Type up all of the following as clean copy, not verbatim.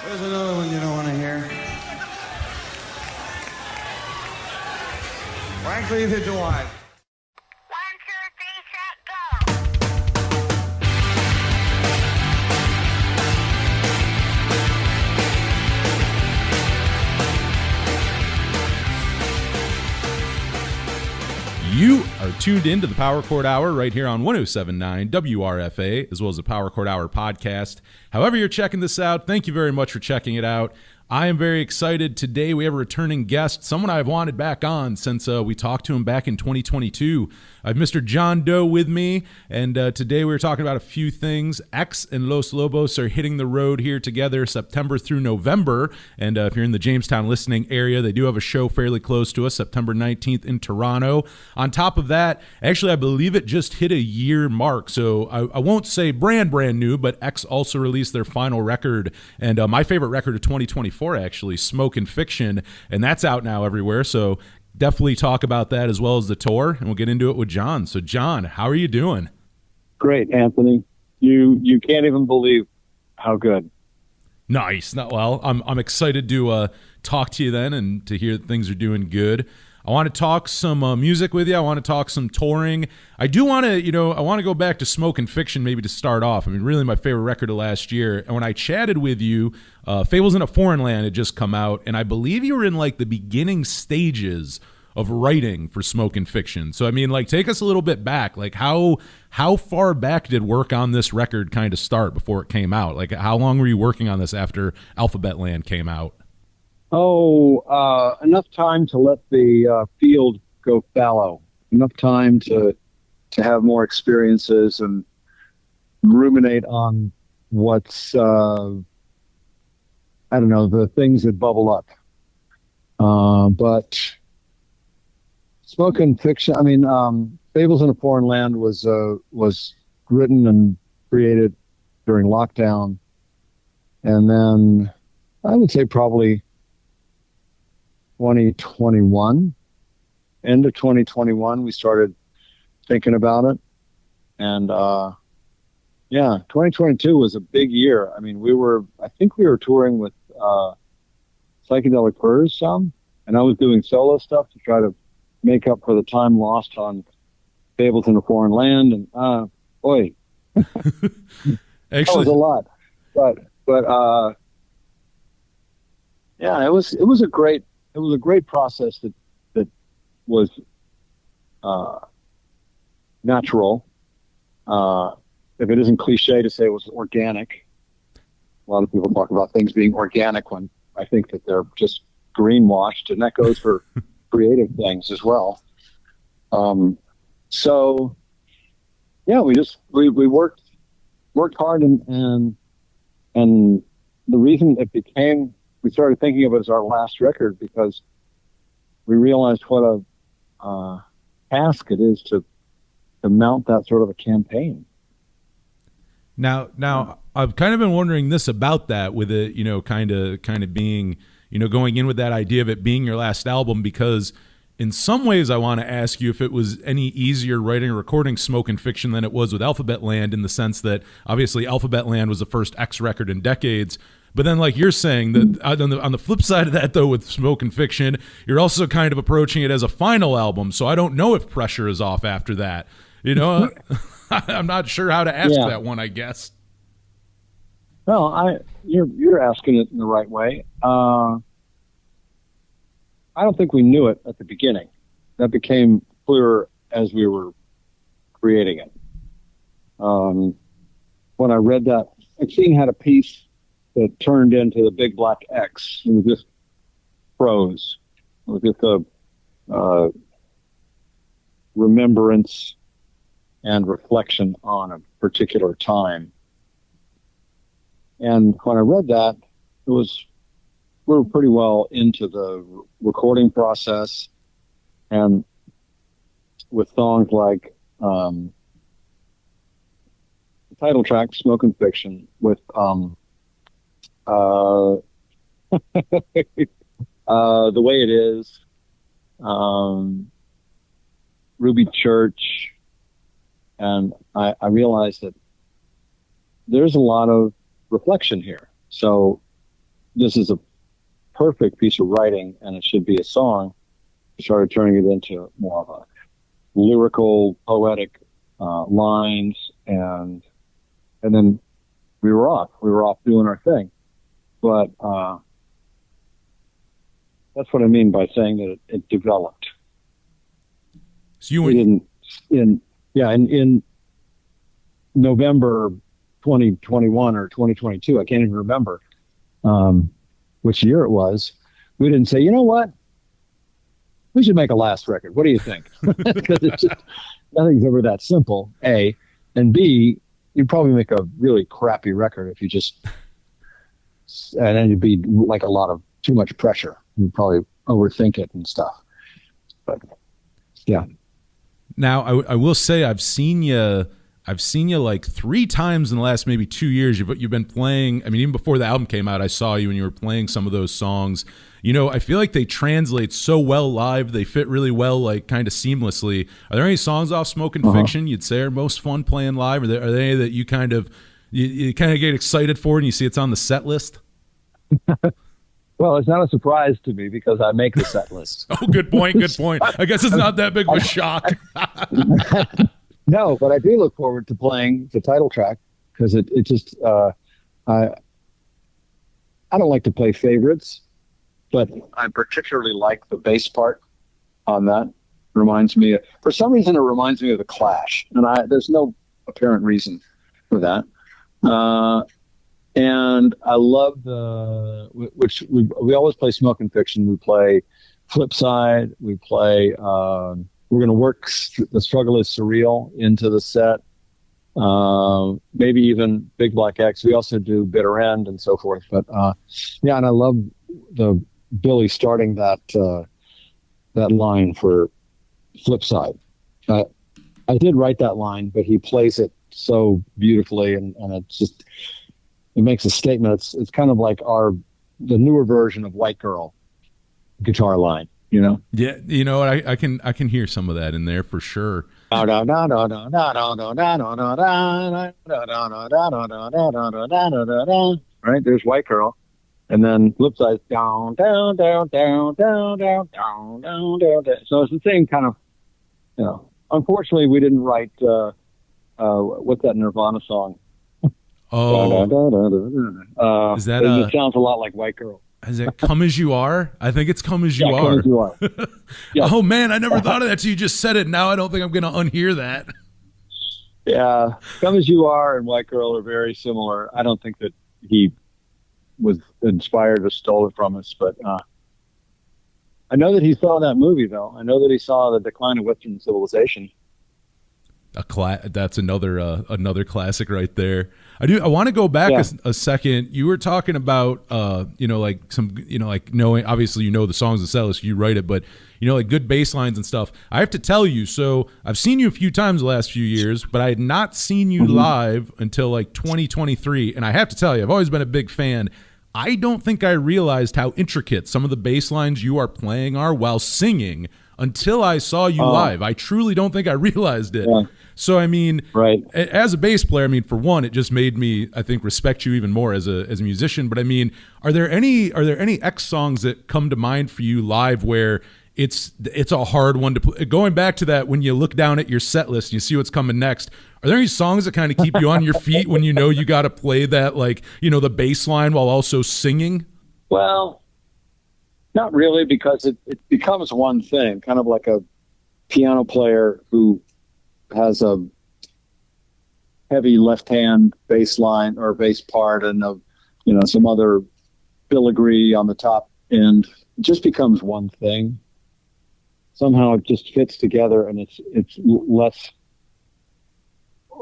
There's another one you don't want to hear. Frankly, if you want. You are tuned in to the Power Chord Hour right here on 107.9 WRFA, as well as the Power Chord Hour podcast. However you're checking this out, thank you very much for checking it out. I am very excited. Today we have a returning guest, someone I've wanted back on since we talked to him back in 2022. I have Mr. John Doe with me, and today we were talking about a few things. X and Los Lobos are hitting the road here together September through November, and if you're in the Jamestown listening area, they do have a show fairly close to us, September 19th in Toronto. On top of that, actually I believe it just hit a year mark, so I won't say brand new, but X also released their final record, and my favorite record of 2024 actually, Smoke and Fiction, and that's out now everywhere, so definitely talk about that as well as the tour, and we'll get into it with John. So John, how are you doing? Great, Anthony. You can't even believe how good. Nice. Well, I'm excited to talk to you then and to hear that things are doing good. I want to talk some music with you. I want to talk some touring. I do want to, I want to go back to Smoke and Fiction maybe to start off. I mean, really my favorite record of last year. And when I chatted with you, Fables in a Foreign Land had just come out, and I believe you were in like the beginning stages of writing for Smoke and Fiction. So, I mean, like, take us a little bit back. Like, how far back did work on this record kind of start before it came out? Like, how long were you working on this after Alphabet Land came out? Enough time to let the field go fallow. Enough time to have more experiences and ruminate on what's, the things that bubble up. But Smoke and Fiction, Fables in a Foreign Land was written and created during lockdown. And then I would say probably 2021, end of 2021, we started thinking about it. And 2022 was a big year. I mean, I think we were touring with Psychedelic Furs some, and I was doing solo stuff to try to make up for the time lost on Fables in a Foreign Land. And boy, Actually, that was a lot. But it was a great process that was natural. If it isn't cliche to say it was organic. A lot of people talk about things being organic when I think that they're just greenwashed, and that goes for creative things as well. We worked hard, and the reason we started thinking of it as our last record because we realized what a task it is to mount that sort of a campaign. Now I've kind of been wondering this about that with it, kind of being, going in with that idea of it being your last album, because in some ways I want to ask you if it was any easier writing or recording Smoke and Fiction than it was with Alphabet Land, in the sense that obviously Alphabet Land was the first X record in decades. But then, like you're saying, that on the flip side of that, though, with Smoke and Fiction, you're also kind of approaching it as a final album. So I don't know if pressure is off after that. I'm not sure how to ask that one, I guess. No, you're asking it in the right way. I don't think we knew it at the beginning. That became clearer as we were creating it. When I read that, Maxine had a piece that turned into the big black X. It was just prose. It was just a remembrance and reflection on a particular time. And when I read that, we were pretty well into the recording process, and with songs like the title track, Smoke and Fiction, with The Way It Is, Ruby Church, and I realized that there's a lot of reflection here. So this is a perfect piece of writing and it should be a song, we started turning it into more of a lyrical, poetic lines, and then we were off. We were off doing our thing. But that's what I mean by saying that it developed. So you in November 2021 or 2022, I can't even remember which year it was. We didn't say, you know what, we should make a last record. What do you think? Because it's just, nothing's ever that simple. A, and B, you'd probably make a really crappy record if you just, and then it'd be like a lot of too much pressure. You'd probably overthink it and stuff. But yeah. Now I will say I've seen you like 3 times in the last maybe 2 years. You've been playing. I mean, even before the album came out, I saw you and you were playing some of those songs. You know, I feel like they translate so well live. They fit really well, like kind of seamlessly. Are there any songs off Smoking Fiction you'd say are most fun playing live? Are there any that you kind of get excited for and you see it's on the set list? Well, it's not a surprise to me because I make the set list. Oh, good point. Good point. I guess it's not that big of a shock. No, but I do look forward to playing the title track because it just I don't like to play favorites, but I particularly like the bass part on that. Reminds me, for some reason, it reminds me of the Clash, and there's no apparent reason for that. And I love which we always play Smoking Fiction. We play Flipside. We play. We're going to work The Struggle is Surreal into the set. Maybe even Big Black X. We also do Bitter End and so forth. But yeah, and I love the Billy starting that line for Flipside. I did write that line, but he plays it so beautifully, and it makes a statement. It's kind of like the newer version of White Girl guitar line, you know? Yeah, you know, I can hear some of that in there for sure. Right, there's White Girl, and then Flipside down, down, down, down, down, down, down, down, down. So it's the same kind of, you know. Unfortunately, we didn't write what's that Nirvana song? Oh, is that it sounds a lot like White Girl. Is it Come As You Are? I think it's Come As You Are. Come As You Are. Yeah. Oh man, I never thought of that till you just said it. Now I don't think I'm going to unhear that. Yeah, Come As You Are and White Girl are very similar. I don't think that he was inspired or stole it from us, but I know that he saw that movie, though. I know that he saw The Decline of Western Civilization. That's another classic right there. I want to go back a second. You were talking about like some, like knowing, obviously the songs and set list, you write it, but like good bass lines and stuff. I have to tell you, so I've seen you a few times the last few years, but I had not seen you live until like 2023, and I have to tell you, I've always been a big fan. I don't think I realized how intricate some of the bass lines you are playing are while singing until I saw you live. I truly don't think I realized it. Yeah. So, I mean, right. As a bass player, I mean, for one, it just made me, I think, respect you even more as a musician. But I mean, are there any X songs that come to mind for you live where it's a hard one to play? Going back to that, when you look down at your set list and you see what's coming next, are there any songs that kind of keep you on your feet when you got to play that, like, the bass line while also singing? Well, not really, because it becomes one thing, kind of like a piano player who has a heavy left-hand bass line or bass part and some other filigree on the top end. It just becomes one thing. Somehow it just fits together, and it's less.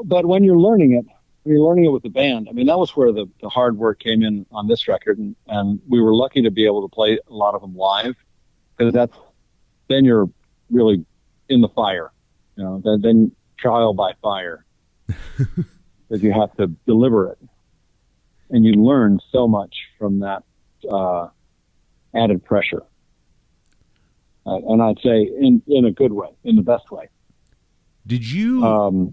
But when you're learning it with the band, I mean, that was where the hard work came in on this record, and we were lucky to be able to play a lot of them live, because then you're really in the fire, then trial by fire, because you have to deliver it, and you learn so much from that added pressure. And I'd say in a good way, in the best way. Did you?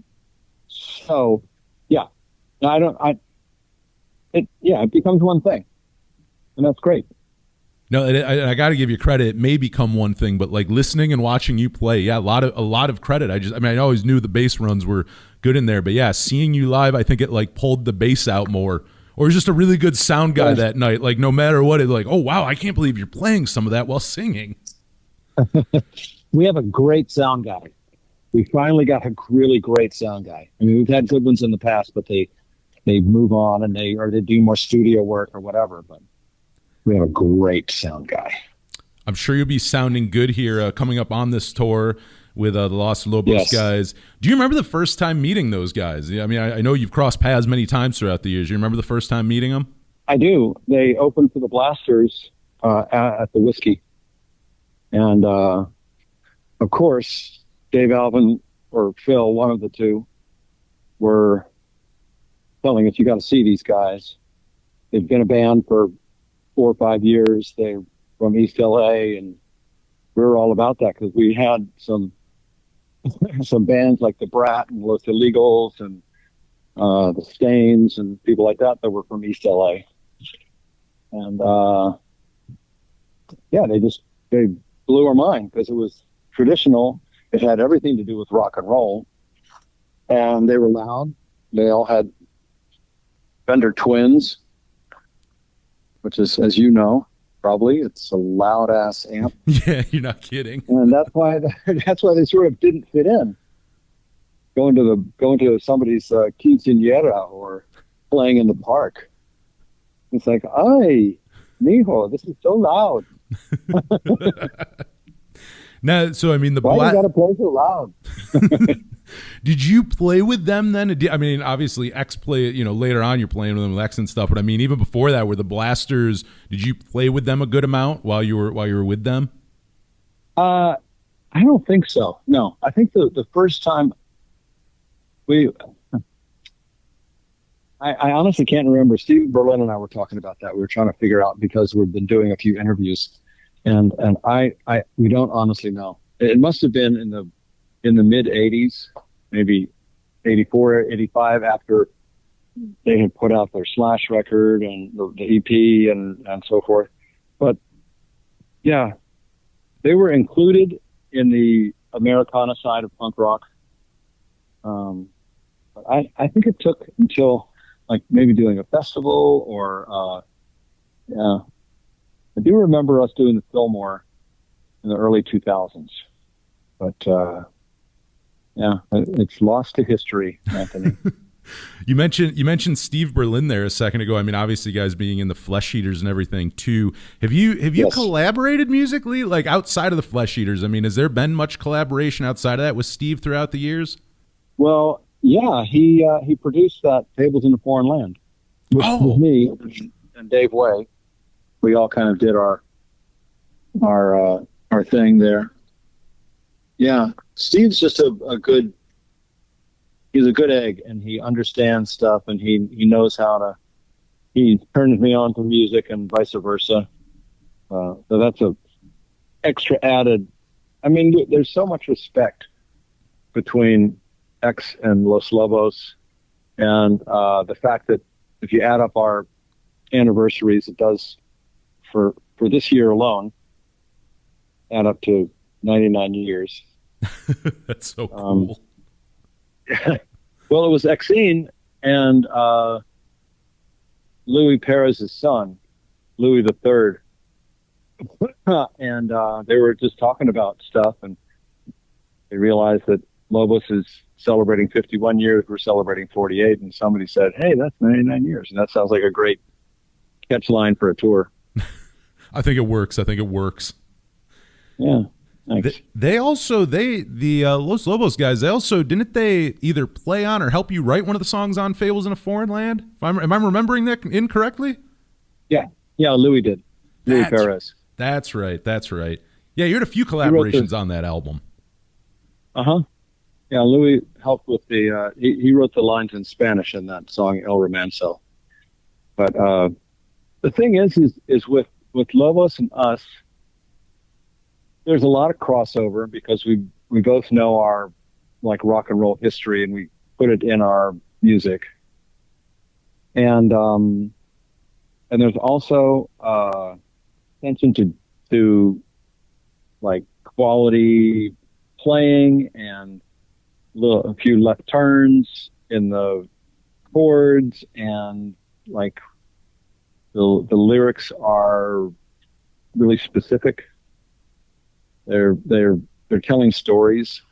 So, yeah. It becomes one thing. and that's great. No, I got to give you credit. It may become one thing, but like listening and watching you play, yeah, a lot of credit. I always knew the bass runs were good in there, but yeah, seeing you live, I think it like pulled the bass out more. Or just a really good sound guy that night. Like no matter what, it's like, oh wow, I can't believe you're playing some of that while singing. We have a great sound guy. We finally got a really great sound guy. I mean, we've had good ones in the past, but they move on and they do more studio work or whatever. But we have a great sound guy. I'm sure you'll be sounding good here coming up on this tour with the Los Lobos guys. Do you remember the first time meeting those guys? I mean, I know you've crossed paths many times throughout the years. You remember the first time meeting them? I do. They opened for the Blasters at the Whiskey. And, of course, Dave Alvin or Phil, one of the two, were telling us, you got to see these guys. They've been a band for 4 or 5 years. They're from East LA, and we were all about that because we had some bands like the Brat and Los Illegals and the Stains and people like that were from East LA. And they blew our mind because it was traditional. It had everything to do with rock and roll, and they were loud. They all had Fender Twins, which is, as you know, probably it's a loud ass amp. Yeah, you're not kidding. And that's why they sort of didn't fit in. Going to somebody's quinceañera or playing in the park. It's like, ay, mijo, this is so loud. Now, so I mean, why you gotta play so loud? Did you play with them then? I mean, obviously X play, later on you're playing with them with X and stuff, but I mean, even before that, were the Blasters, did you play with them a good amount while you were with them? I don't think so. No, I think the first time I honestly can't remember. Steve Berlin and I were talking about that. We were trying to figure out because we've been doing a few interviews, and we don't honestly know. It must have been in the mid 80s, maybe 84, 85, after they had put out their Slash record and the EP and so forth. But yeah, they were included in the Americana side of punk rock. But I think it took until like maybe doing a festival or I do remember us doing the Fillmore in the early 2000s, but it's lost to history, Anthony. You mentioned Steve Berlin there a second ago. I mean, obviously, guys being in the Flesh Eaters and everything too. Have you collaborated musically, like outside of the Flesh Eaters? I mean, has there been much collaboration outside of that with Steve throughout the years? Well, yeah, he produced that Tables in a Foreign Land with me and Dave Way. We all kind of did our thing there. Yeah, Steve's just he's a good egg, and he understands stuff, and he knows he turns me on to music and vice versa. So that's a extra added. I mean, there's so much respect between X and Los Lobos, and the fact that if you add up our anniversaries, it does for this year alone add up to 99 years. That's so cool. Well, it was Exene and Louis Perez's son, Louis III, and they were just talking about stuff, and they realized that Lobos is celebrating 51 years. We're celebrating 48, and somebody said, "Hey, that's 99 years," and that sounds like a great catch line for a tour. I think it works. Yeah. Thanks. They also the Los Lobos guys, didn't they either play on or help you write one of the songs on Fables in a Foreign Land? Am I remembering that incorrectly? Yeah, Louis did. Louis Perez. That's right. Yeah, you had a few collaborations on that album. Yeah, Louis helped with the he wrote the lines in Spanish in that song El Romanzo. But the thing is with Lobos and us, there's a lot of crossover because we both know our like rock and roll history, and we put it in our music. And there's also attention to like quality playing and a few left turns in the chords, and like the lyrics are really specific. They're telling stories,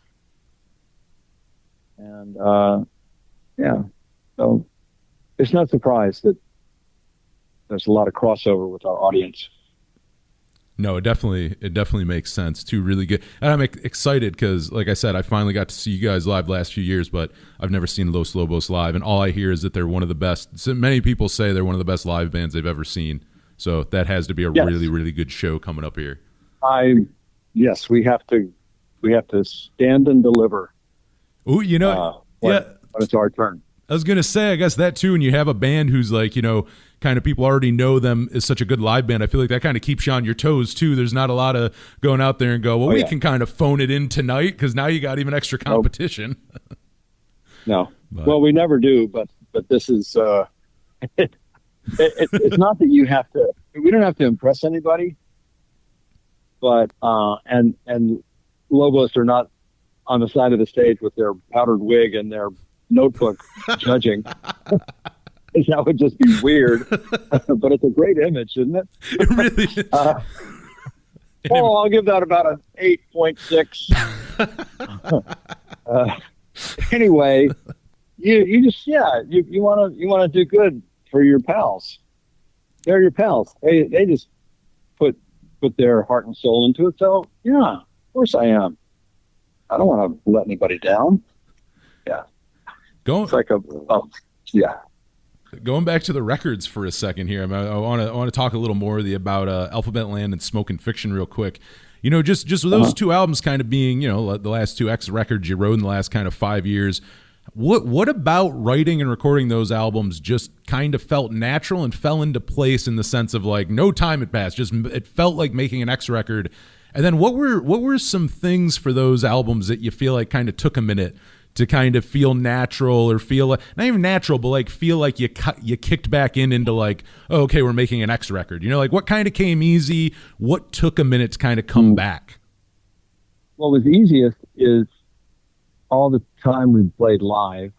and yeah, so it's not surprised that there's a lot of crossover with our audience. No, it definitely makes sense. Two really good, and I'm excited because, like I said, I finally got to see you guys live last few years, but I've never seen Los Lobos live, and all I hear is that they're one of the best. So many people say they're one of the best live bands they've ever seen. So that has to be a really, really good show coming up here. Yes, we have to stand and deliver. Oh, when it's our turn. I was gonna say, I guess that too. When you have a band who's like, kind of people already know them as such a good live band, I feel like that kind of keeps you on your toes too. There's not a lot of going out there and go, well, we can kind of phone it in tonight because now you got even extra competition. No, well, we never do, but this is it's not that you have to. We don't have to impress anybody, but and Lobos are not on the side of the stage with their powdered wig and their notebook judging. That would just be weird. But it's a great image, isn't it? It really is. I'll give that about an 8.6. Anyway, you just you want to do good for your pals. They're your pals. They just put their heart and soul into it. So yeah, of course I am. I don't want to let anybody down. Yeah. It's like yeah. Going back to the records for a second here, I want to talk a little more about Alphabet Land and Smokin' Fiction real quick. Just with those two albums kind of being, the last two X records you wrote in the last kind of 5 years. What about writing and recording those albums just kind of felt natural and fell into place in the sense of like no time had passed, just it felt like making an X record? And then what were some things for those albums that you feel like kind of took a minute to kind of feel natural, or feel like, not even natural, but like feel like you kicked back into like, oh, okay, we're making an X record. Like what kind of came easy? What took a minute to kind of come back? What was easiest is all the time we played live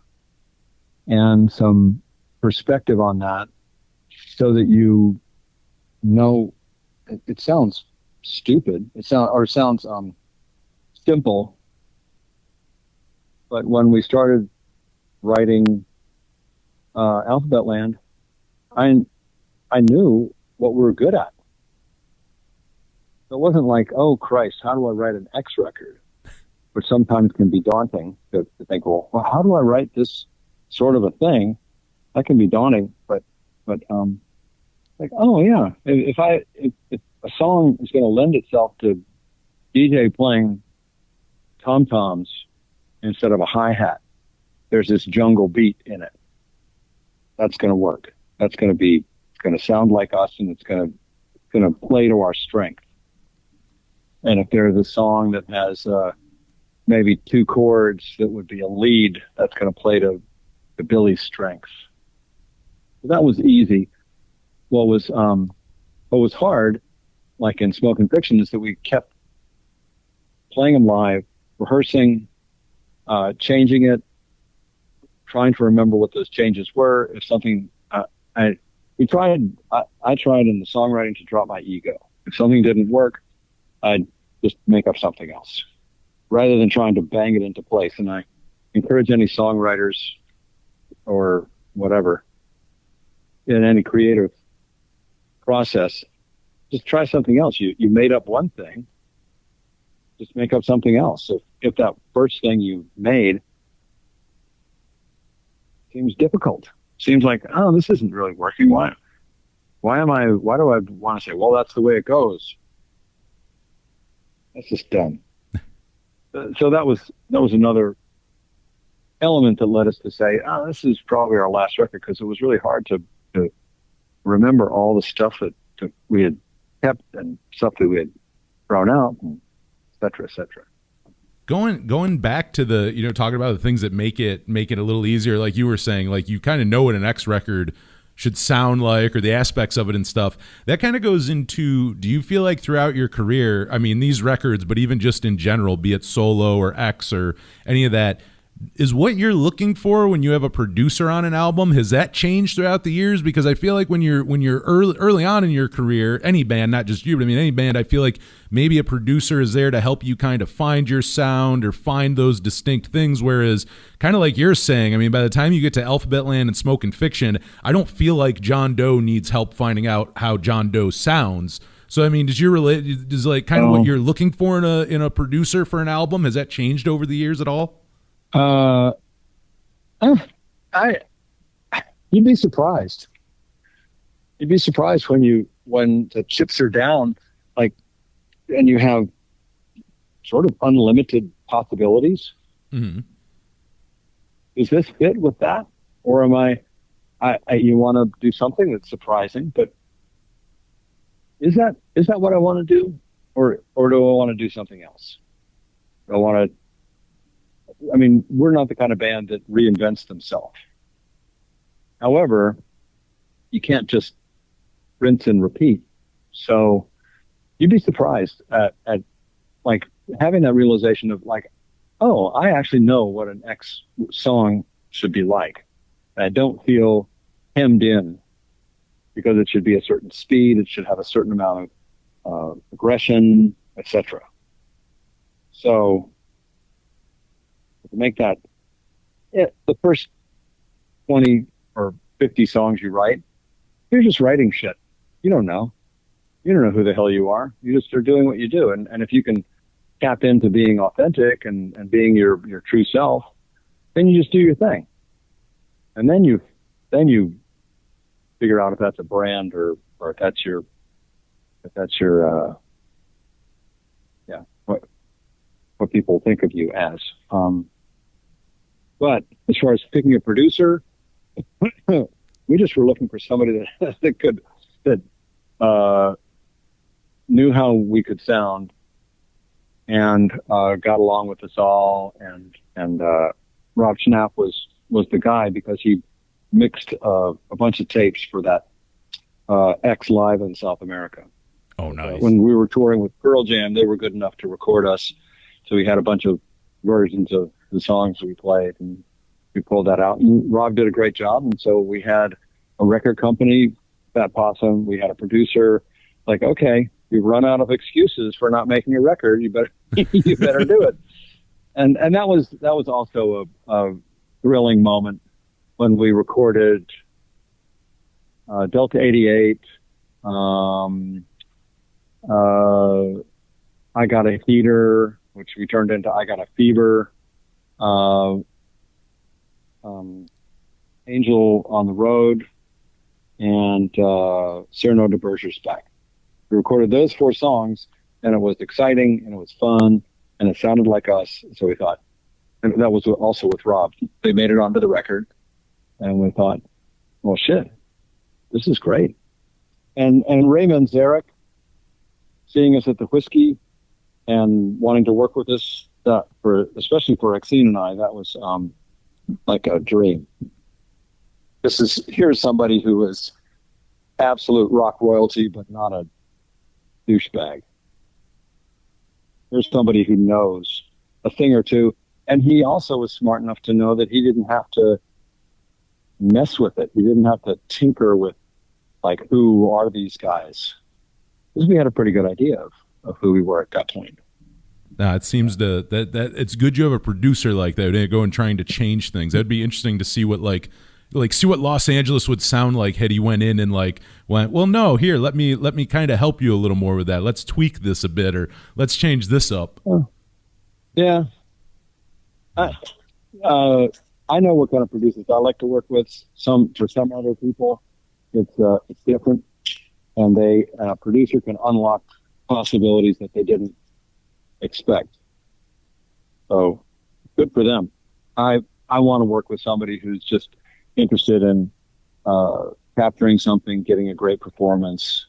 and some perspective on that, so that it sounds stupid. It sounds simple. But when we started writing Alphabet Land, I knew what we were good at. So it wasn't like, oh Christ, how do I write an X record? Which sometimes can be daunting to think, well, how do I write this sort of a thing? That can be daunting, but like, oh yeah, if a song is going to lend itself to DJ playing tom-toms instead of a hi-hat, there's this jungle beat in it. That's going to work. It's going to sound like us, and it's going to play to our strength. And if there's a song that has maybe two chords that would be a lead, that's going to play to Billy's strengths. So that was easy. What was hard, like in Smokin' Fiction, is that we kept playing them live, rehearsing, changing it, trying to remember what those changes were. If something, I tried in the songwriting to drop my ego. If something didn't work, I'd just make up something else rather than trying to bang it into place. And I encourage any songwriters or whatever in any creative process, just try something else. You made up one thing, just make up something else. So if that first thing you made seems difficult, seems like, oh, this isn't really working. Why do I want to say, well, that's the way it goes? That's just dumb. So that was another element that led us to say, oh, this is probably our last record, because it was really hard to remember all the stuff that we had kept and stuff that we had thrown out, and et cetera, et cetera. Going back to the, talking about the things that make it a little easier, like you were saying, like you kind of know what an X record should sound like, or the aspects of it and stuff. That kind of goes into, do you feel like throughout your career, I mean, these records, but even just in general, be it solo or X or any of that, is what you're looking for when you have a producer on an album, has that changed throughout the years? Because I feel like when you're early on in your career, any band, not just you, but I mean any band, I feel like maybe a producer is there to help you kind of find your sound or find those distinct things, whereas kind of like you're saying, I mean, by the time you get to Alphabet Land and Smoke and Fiction, I don't feel like John Doe needs help finding out how John Doe sounds. So I mean, does like kind of what you're looking for in a producer for an album, has that changed over the years at all? You'd be surprised. You'd be surprised when the chips are down, like, and you have sort of unlimited possibilities. Mm-hmm. Does this fit with that? Or am you want to do something that's surprising, but is that what I want to do? Or do I want to do something else? I mean, we're not the kind of band that reinvents themselves. However, you can't just rinse and repeat. So you'd be surprised at like having that realization of like, oh, I actually know what an X song should be like. I don't feel hemmed in because it should be a certain speed. It should have a certain amount of aggression, etc. So to make that, the first 20 or 50 songs you write, you're just writing shit. You don't know who the hell you are. You just are doing what you do. And if you can tap into being authentic and being your true self, then you just do your thing. And then you figure out if that's a brand or if that's your what people think of you as. But as far as picking a producer, we just were looking for somebody that knew how we could sound and got along with us all. And Rob Schnapp was the guy because he mixed a bunch of tapes for that X Live in South America. Oh, nice. When we were touring with Pearl Jam, they were good enough to record us. So we had a bunch of versions of the songs we played, and we pulled that out. And Rob did a great job. And so we had a record company, Fat Possum. We had a producer. Like, okay, you've run out of excuses for not making a record. You better you better do it. And that was also a thrilling moment when we recorded Delta 88. I Got a Heater, which we turned into I Got a Fever. Angel on the Road, and Cyrano de Berger's Back. We recorded those 4 songs, and it was exciting, and it was fun, and it sounded like us. So we thought, and that was also with Rob. They made it onto the record, and we thought, well, shit, this is great. And Ray Manzarek, seeing us at the Whiskey and wanting to work with us, especially for Exene and I, that was like a dream. Here's somebody who is absolute rock royalty, but not a douchebag. Here's somebody who knows a thing or two, and he also was smart enough to know that he didn't have to mess with it. He didn't have to tinker with, like, who are these guys? Because we had a pretty good idea of who we were at that point. It seems that it's good you have a producer like that and go and trying to change things. That'd be interesting to see what see what Los Angeles would sound like had he went in and went, well, no, here, let me kind of help you a little more with that. Let's tweak this a bit, or let's change this up. Yeah. I know what kind of producers I like to work with. For some other people, it's different, and a producer can unlock possibilities that they didn't expect. So good for them. I want to work with somebody who's just interested in capturing something, getting a great performance,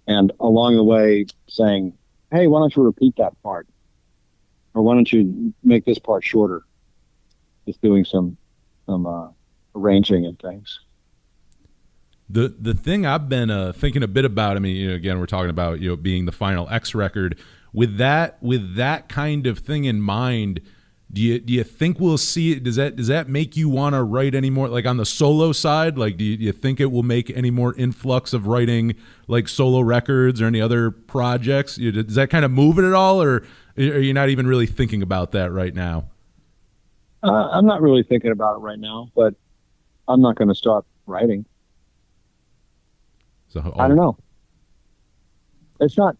and along the way saying, hey, why don't you repeat that part? Or why don't you make this part shorter? Just doing some arranging and things. The thing I've been thinking a bit about, I mean, again, we're talking about being the final X record. With that kind of thing in mind, do you think we'll see it? Does that make you want to write any more, like on the solo side? Like, do you think it will make any more influx of writing like solo records or any other projects? Does that kind of move it at all, or are you not even really thinking about that right now? I'm not really thinking about it right now, but I'm not going to stop writing. So I don't know. It's not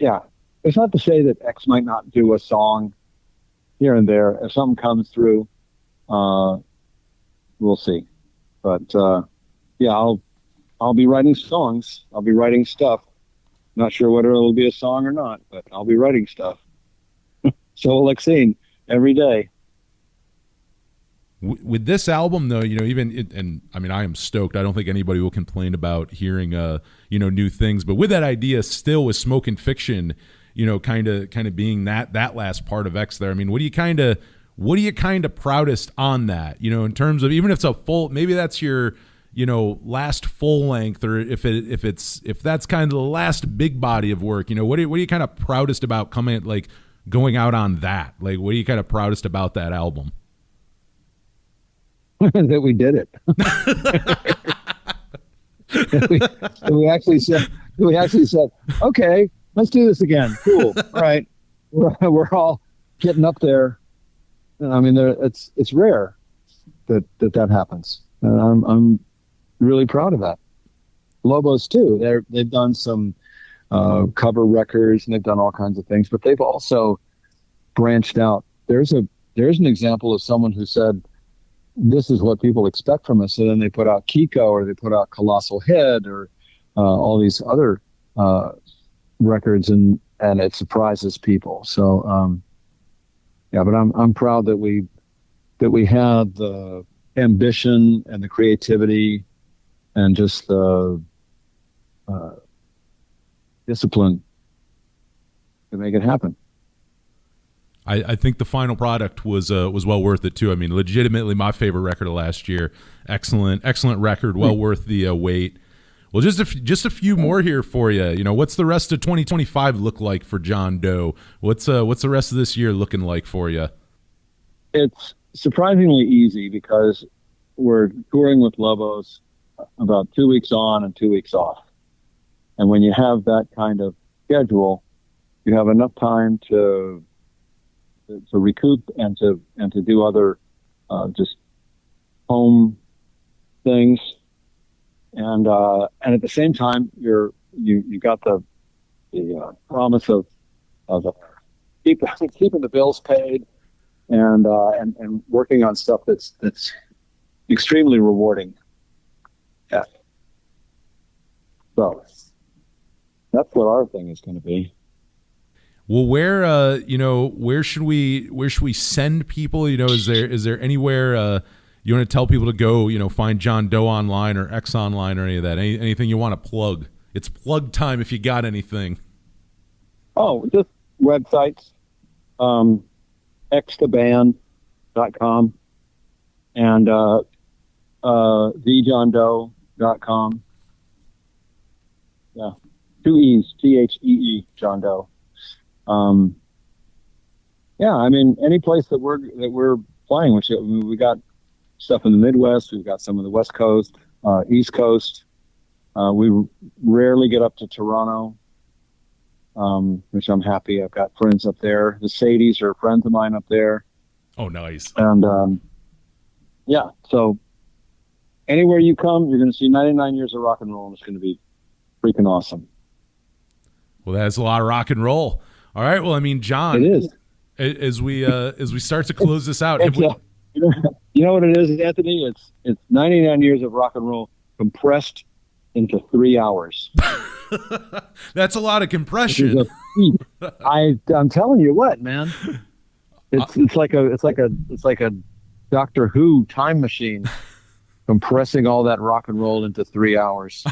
to say that X might not do a song here and there. If something comes through, we'll see. But I'll be writing songs. I'll be writing stuff. Not sure whether it'll be a song or not, but I'll be writing stuff. So like saying every day. With this album, though, and I mean, I am stoked. I don't think anybody will complain about hearing, new things. But with that idea, still with Smoke and Fiction, kind of being that last part of X there. I mean, what are you kind of proudest on that? In terms of, even if it's a full, maybe that's your, last full length, or if that's kind of the last big body of work. What are you kind of proudest about going out on that? Like, what are you kind of proudest about that album? That we did it. we actually said, okay, let's do this again. Cool. All right. We're all getting up there. And I mean, it's rare that happens. And I'm really proud of that. Lobos too. They've done some cover records, and they've done all kinds of things, but they've also branched out. There's an example of someone who said, this is what people expect from us. So then they put out Kiko, or they put out Colossal Head, or all these other records, and it surprises people. So but I'm proud that we had the ambition and the creativity and just the discipline to make it happen. I think the final product was well worth it too. I mean, legitimately my favorite record of last year. Excellent record. Well worth the wait. Well, just a few more here for you. What's the rest of 2025 look like for John Doe? What's the rest of this year looking like for you? It's surprisingly easy because we're touring with Lobos about 2 weeks on and 2 weeks off, and when you have that kind of schedule, you have enough time to recoup and to do other just home things, and at the same time you got the promise of keeping the bills paid and working on stuff that's extremely rewarding. Yeah. So that's what our thing is going to be. Well, where should we send people? Is there anywhere you want to tell people to go? Find John Doe online or X online or any of that. Anything you want to plug? It's plug time if you got anything. Oh, just websites, xtheband.com and thejohndoe.com. Yeah, 2 E's, THEE, John Doe. I mean, any place that we're playing, which we got stuff in the Midwest, we've got some of the West Coast, East Coast. We rarely get up to Toronto, which I'm happy. I've got friends up there. The Sadies are friends of mine up there. Oh, nice. And so anywhere you come, you're going to see 99 years of rock and roll, and it's going to be freaking awesome. Well, that's a lot of rock and roll. All right. Well, I mean, John, it is. As we start to close this out, you know what it is, Anthony? It's 99 years of rock and roll compressed into 3 hours. That's a lot of compression. I'm telling you what, man. It's like a Doctor Who time machine compressing all that rock and roll into 3 hours.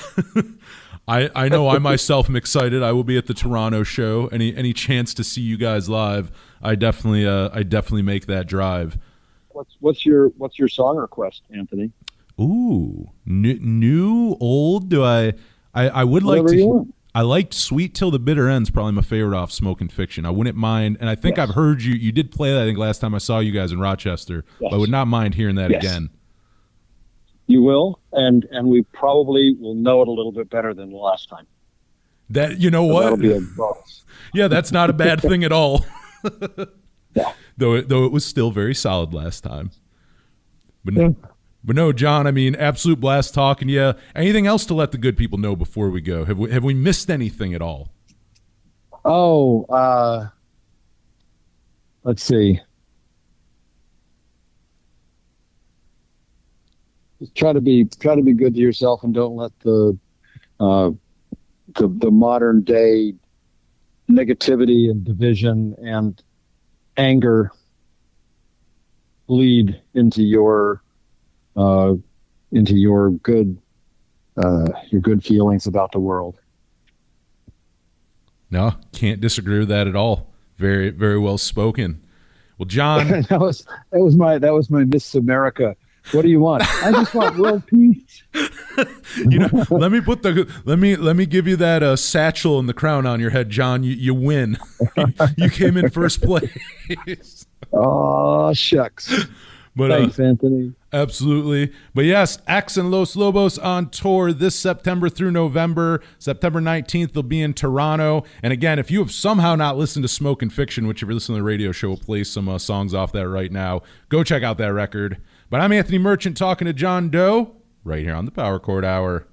I know I myself am excited. I will be at the Toronto show. Any chance to see you guys live, I definitely make that drive. What's your song request, Anthony? Ooh, new, old. Do I would like Whatever you to. want. I liked Sweet Till the Bitter End's probably my favorite off Smoke and Fiction. I wouldn't mind, and I think I've heard you did play that, I think, last time I saw you guys in Rochester. Yes. But I would not mind hearing that again. You will, and we probably will know it a little bit better than the last time. That, you know So what? that'll be a bonus. Yeah, that's not a bad thing at all. Yeah. Though it was still very solid last time. But no, John, I mean, absolute blast talking to you. Anything else to let the good people know before we go? Have we missed anything at all? Oh, let's see. Just try to be good to yourself, and don't let the modern day negativity and division and anger bleed into your good feelings about the world. No, can't disagree with that at all. Very, very well spoken. Well, John, that was my Miss America. What do you want? I just want world peace. let me give you that satchel and the crown on your head, John. You win. You came in first place. Oh, shucks. But, thanks, Anthony. Absolutely. But yes, X and Los Lobos on tour this September through November. September 19th, they'll be in Toronto. And again, if you have somehow not listened to Smoke and Fiction, which if you're listening to the radio show, we'll play some songs off that right now. Go check out that record. But I'm Anthony Merchant talking to John Doe right here on the Power Chord Hour.